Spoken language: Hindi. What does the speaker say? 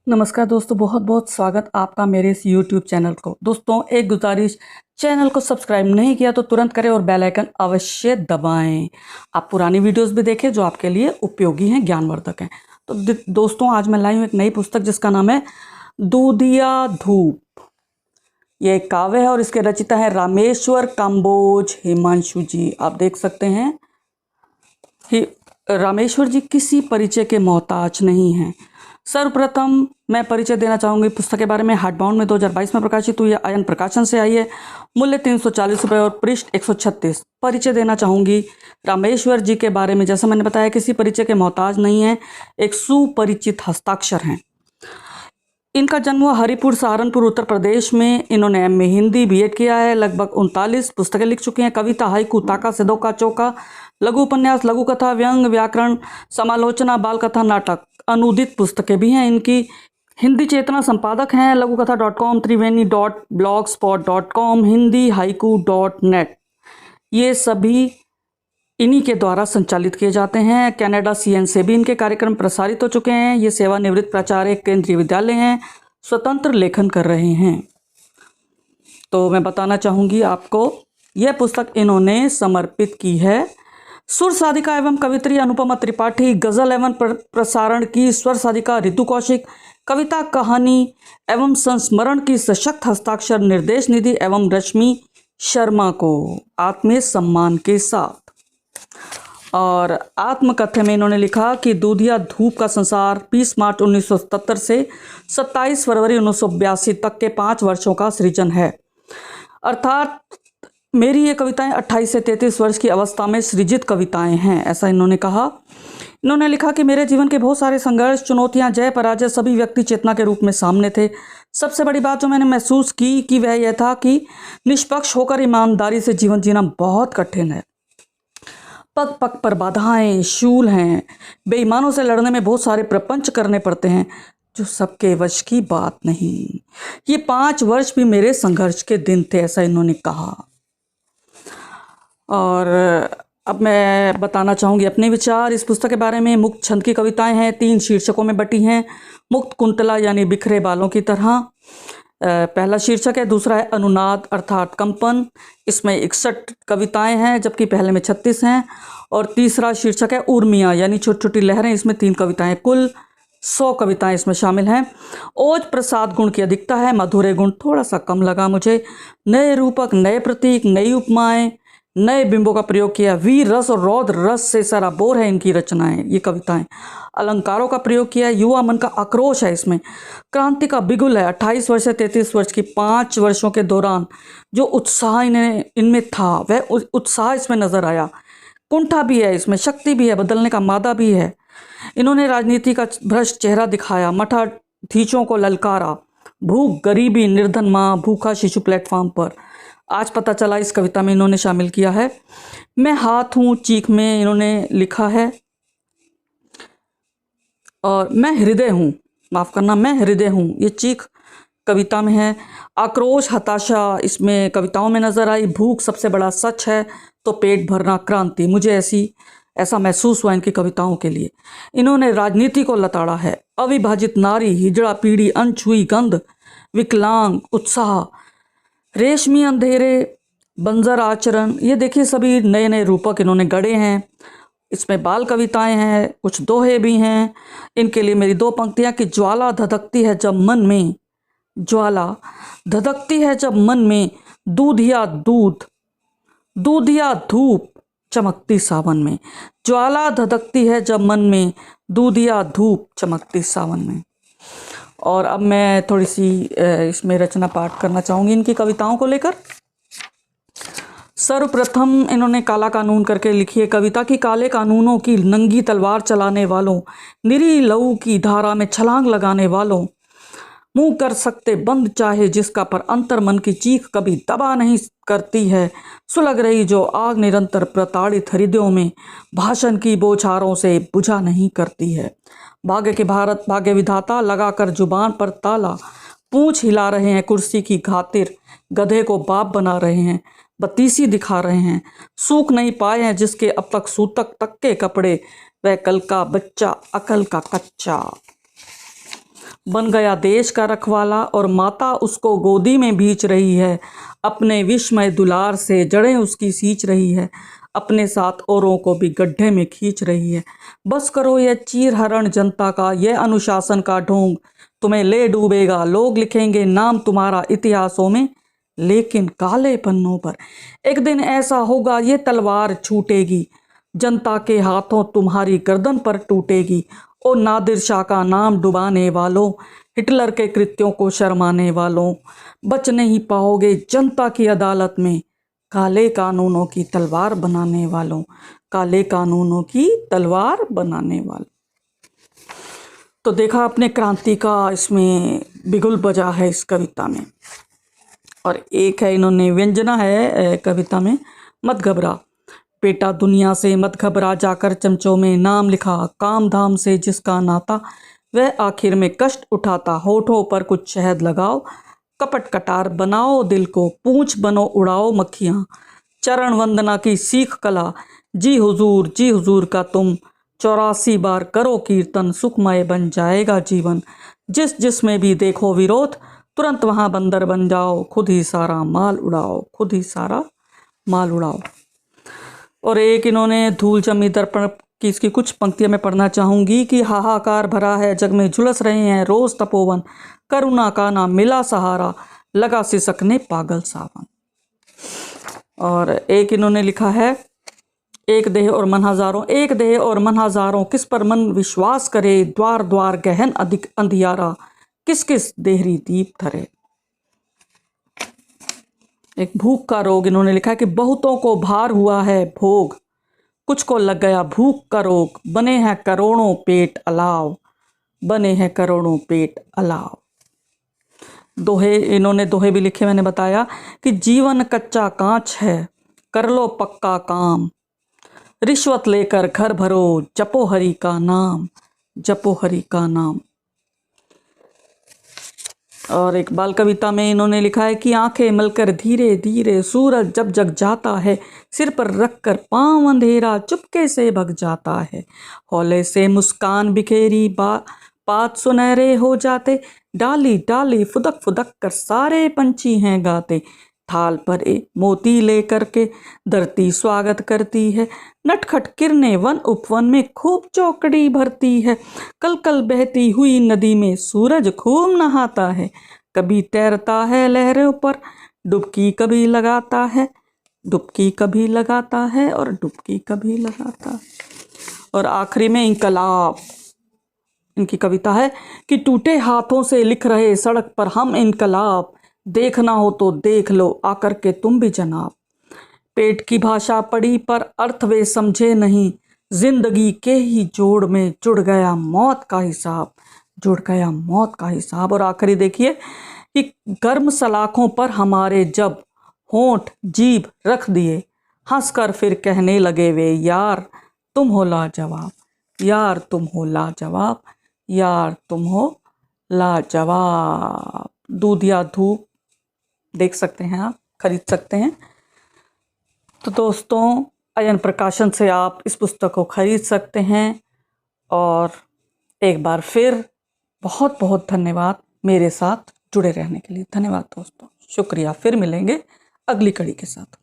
नमस्कार दोस्तों, बहुत बहुत स्वागत आपका मेरे इस YouTube चैनल को। दोस्तों एक गुजारिश, चैनल को सब्सक्राइब नहीं किया तो तुरंत करें और बेल आइकन अवश्य दबाएं। आप पुरानी वीडियोस भी देखें जो आपके लिए उपयोगी हैं, ज्ञानवर्धक हैं। तो दोस्तों आज मैं लाई हूँ एक नई पुस्तक जिसका नाम है दूधिया धूप। ये एक काव्य है और इसके रचिता है रामेश्वर काम्बोज हिमांशु जी। आप देख सकते हैं रामेश्वर जी किसी परिचय के मोहताज नहीं हैं। सर्वप्रथम मैं परिचय देना चाहूँगी पुस्तक के बारे में। हार्डबाउंड में 2022 में प्रकाशित हुई है, आयन प्रकाशन से आई है। मूल्य 340 रुपये और पृष्ठ 136। परिचय देना चाहूँगी रामेश्वर जी के बारे में। जैसा मैंने बताया, किसी परिचय के मोहताज नहीं है, एक सुपरिचित हस्ताक्षर हैं। इनका जन्म हुआ हरिपुर, सहारनपुर, उत्तर प्रदेश में। इन्होंने एमए हिंदी बीएड किया है। लगभग 39 पुस्तकें लिख चुके हैं। कविता, हाइकू, ताका, सिद्धोका, चौका, लघु उपन्यास, लघु कथा, व्यंग, व्याकरण, समालोचना, बाल कथा, नाटक, अनूदित पुस्तकें भी हैं इनकी। हिंदी चेतना संपादक हैं लघुकथा.com, त्रिवेणी.blogspot.com, हिंदी haiku.net। ये सभी इन्हीं के द्वारा संचालित किए जाते हैं। कनाडा CN से भी इनके कार्यक्रम प्रसारित हो चुके हैं। ये सेवानिवृत्त प्राचार्य केंद्रीय विद्यालय हैं, स्वतंत्र लेखन कर रहे हैं। तो मैं बताना चाहूँगी आपको, यह पुस्तक इन्होंने समर्पित की है सुर साधिका एवं कवित्री अनुपमा त्रिपाठी, गजल एवं प्रसारण की स्वर साधिका रितु कौशिक, कविता, कहानी एवं संस्मरण की सशक्त हस्ताक्षर निर्देश निधि एवं रश्मि शर्मा को आत्मीय सम्मान के साथ। और आत्मकथ्य में इन्होंने लिखा कि दूधिया धूप का संसार 20 मार्च 1977 से 27 फरवरी 1982 तक के 5 वर्षों का सृजन है। अर्थात मेरी ये कविताएं 28 से 33 वर्ष की अवस्था में सृजित कविताएं हैं, ऐसा इन्होंने कहा। इन्होंने लिखा कि मेरे जीवन के बहुत सारे संघर्ष, चुनौतियां, जय पराजय सभी व्यक्ति चेतना के रूप में सामने थे। सबसे बड़ी बात जो मैंने महसूस की कि वह यह था कि निष्पक्ष होकर ईमानदारी से जीवन जीना बहुत कठिन है। पग पग पर बाधाएं, शूल हैं। बेईमानों से लड़ने में बहुत सारे प्रपंच करने पड़ते हैं जो सबके वश की बात नहीं। ये 5 वर्ष भी मेरे संघर्ष के दिन थे, ऐसा इन्होंने कहा। और अब मैं बताना चाहूँगी अपने विचार इस पुस्तक के बारे में। मुक्त छंद की कविताएं हैं, 3 शीर्षकों में बटी हैं। मुक्त कुंतला यानी बिखरे बालों की तरह पहला शीर्षक है। दूसरा है अनुनाद अर्थात कंपन, इसमें 61 कविताएं हैं जबकि पहले में 36 हैं। और तीसरा शीर्षक है उर्मियाँ यानी छोटी छोटी लहरें, इसमें 3 कविताएं, कुल 100 कविताएं इसमें शामिल हैं। ओज प्रसाद गुण की अधिकता है, मधुरे गुण थोड़ा सा कम लगा मुझे। नए रूपक, नए प्रतीक, नई उपमाएं, नए बिंबों का प्रयोग किया। वीर रस और रौद्र रस से सराबोर है इनकी रचनाएं, ये कविताएं। अलंकारों का प्रयोग किया है। युवा मन का आक्रोश है इसमें। क्रांति का बिगुल है। 28 वर्ष से 33 वर्ष की 5 वर्षों के दौरान जो उत्साह इनमें था वह उत्साह इसमें नजर आया। कुंठा भी है इसमें, शक्ति भी है, बदलने का मादा भी है। इन्होंने राजनीति का भ्रष्ट चेहरा दिखाया, मठाधीशों को ललकारा, भूख, गरीबी, निर्धन माँ, भूखा शिशु प्लेटफॉर्म पर। आज पता चला इस कविता में इन्होंने शामिल किया है। मैं हाथ हूँ चीख में इन्होंने लिखा है। और मैं हृदय हूँ, माफ़ करना, मैं हृदय हूँ, ये चीख कविता में है। आक्रोश, हताशा इसमें कविताओं में नजर आई। भूख सबसे बड़ा सच है तो पेट भरना क्रांति, मुझे ऐसा महसूस हुआ इनकी कविताओं के लिए। इन्होंने राजनीति को लताड़ा है। अविभाजित नारी, हिजड़ा पीढ़ी, अनछुई गंध, विकलांग, उत्साह, रेशमी अंधेरे, बंजर आचरण, ये देखिए सभी नए नए रूपक इन्होंने गढ़े हैं। इसमें बाल कविताएं हैं, कुछ दोहे भी हैं। इनके लिए मेरी 2 पंक्तियां कि ज्वाला धधकती है जब मन में, ज्वाला धधकती है जब मन में, दूधिया दूध, दूधिया धूप चमकती सावन में। ज्वाला धधकती है जब मन में, दूधिया धूप चमकती सावन में। और अब मैं थोड़ी सी इसमें रचना पाठ करना चाहूँगी इनकी कविताओं को लेकर। सर्वप्रथम इन्होंने काला कानून करके लिखी है कविता की। काले कानूनों की नंगी तलवार चलाने वालों, निरी लहू की धारा में छलांग लगाने वालों, मुंह कर सकते बंद चाहे जिसका, पर अंतर मन की चीख कभी दबा नहीं करती है। सुलग रही जो आग निरंतर प्रताड़ित हृदयों में, भाषण की बौछारों से बुझा नहीं करती है। भाग्य के भारत भाग्य विधाता लगाकर जुबान पर ताला, पूंछ हिला रहे हैं कुर्सी की खातिर, गधे को बाप बना रहे हैं, बत्तीसी दिखा रहे हैं। सूख नहीं पाए हैं जिसके अब तक सूतक तक के कपड़े, वह कल का बच्चा अकल का कच्चा। बन गया देश का रखवाला और माता उसको गोदी में बींच रही है, अपने विस्मय दुलार से जड़ें उसकी सींच रही है, अपने साथ औरों को भी गड्ढे में खींच रही है। बस करो ये चीरहरण जनता का, यह अनुशासन का ढोंग तुम्हें ले डूबेगा। लोग लिखेंगे नाम तुम्हारा इतिहासों में, लेकिन काले पन्नों पर। एक दिन ऐसा होगा ये तलवार छूटेगी, जनता के हाथों तुम्हारी गर्दन पर टूटेगी। ओ नादिर शाह का नाम डुबाने वालों, हिटलर के कृत्यों को शर्माने वालों, बच नहीं पाओगे जनता की अदालत में, काले कानूनों की तलवार बनाने वालों, काले कानूनों की तलवार बनाने वालों। तो देखा आपने क्रांति का इसमें बिगुल बजा है इस कविता में। और एक है इन्होंने व्यंजना है कविता में, मत घबरा बेटा दुनिया से मत घबरा, जाकर चमचों में नाम लिखा, काम धाम से जिसका नाता वह आखिर में कष्ट उठाता। होठों पर कुछ शहद लगाओ, कपट कटार बनाओ दिल को, पूंछ बनो उड़ाओ मक्खियाँ, चरण वंदना की सीख कला, जी हुजूर का तुम 84 बार करो कीर्तन, सुखमय बन जाएगा जीवन। जिस में भी देखो विरोध, तुरंत वहाँ बंदर बन जाओ, खुद ही सारा माल उड़ाओ, खुद ही सारा माल उड़ाओ। और एक इन्होंने धूल जमी दर्पण की इसकी कुछ पंक्तियां मैं पढ़ना चाहूँगी कि हाहाकार भरा है जग में, झुलस रहे हैं रोज तपोवन, करुणा का ना मिला सहारा, लगा सिसकने पागल सावन। और एक इन्होंने लिखा है, एक देह और मन हजारों, एक देह और मन हजारों, किस पर मन विश्वास करे, द्वार द्वार गहन अधिक अंधियारा, किस किस देहरी दीप धरे। एक भूख का रोग इन्होंने लिखा है कि बहुतों को भार हुआ है भोग, कुछ को लग गया भूख का रोग, बने हैं करोड़ों पेट अलाव, बने हैं करोड़ों पेट अलाव। दोहे इन्होंने दोहे भी लिखे, मैंने बताया कि जीवन कच्चा कांच है, कर लो पक्का काम, रिश्वत लेकर घर भरो, जपो हरि का नाम, जपो हरि का नाम। और एक बाल कविता में इन्होंने लिखा है कि आंखें मलकर धीरे धीरे सूरज जब जग जाता है, सिर पर रखकर पांव अंधेरा चुपके से भग जाता है, हौले से मुस्कान बिखेरी बात सुनहरे हो जाते, डाली डाली फुदक फुदक कर सारे पंछी हैं गाते, थाल पर एक मोती लेकर के धरती स्वागत करती है, नटखट किरने वन उपवन में खूब चौकड़ी भरती है, कल कल बहती हुई नदी में सूरज खूब नहाता है, कभी तैरता है लहरों पर, डुबकी कभी लगाता है, डुबकी कभी लगाता है और डुबकी कभी लगाता है। और आखिरी में इनकलाब इनकी कविता है कि टूटे हाथों से लिख रहे सड़क पर हम इनकलाब, देखना हो तो देख लो आकर के तुम भी जनाब, पेट की भाषा पढ़ी पर अर्थ वे समझे नहीं, जिंदगी के ही जोड़ में जुड़ गया मौत का हिसाब, जुड़ गया मौत का हिसाब। और आखिरी देखिए कि गर्म सलाखों पर हमारे जब होंठ जीभ रख दिए, हंसकर फिर कहने लगे वे, यार तुम हो लाजवाब, यार तुम हो लाजवाब, यार तुम हो लाजवाब। दूध या धूप देख सकते हैं आप, खरीद सकते हैं। तो दोस्तों अयन प्रकाशन से आप इस पुस्तक को खरीद सकते हैं। और एक बार फिर बहुत बहुत धन्यवाद मेरे साथ जुड़े रहने के लिए। धन्यवाद दोस्तों, शुक्रिया। फिर मिलेंगे अगली कड़ी के साथ।